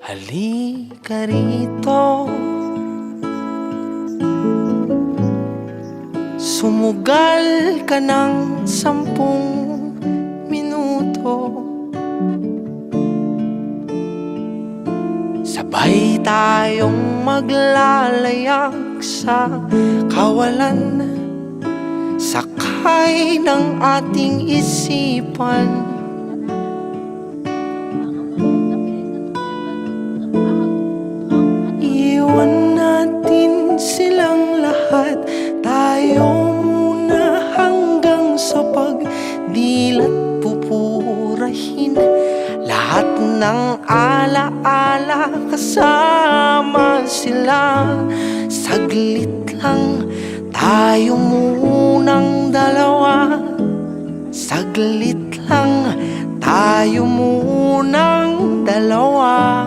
Halika rito, sumugal ka ng 10 minuto. Sabay tayong maglalayag sa kawalan, sakay ng ating isipan. Iwan natin silang lahat, tayo muna hanggang sa pagdilat. Pupurahin lahat ng alaala, kasama sila. Saglit lang, tayo munang dalawa. Saglit lang, tayo munang dalawa.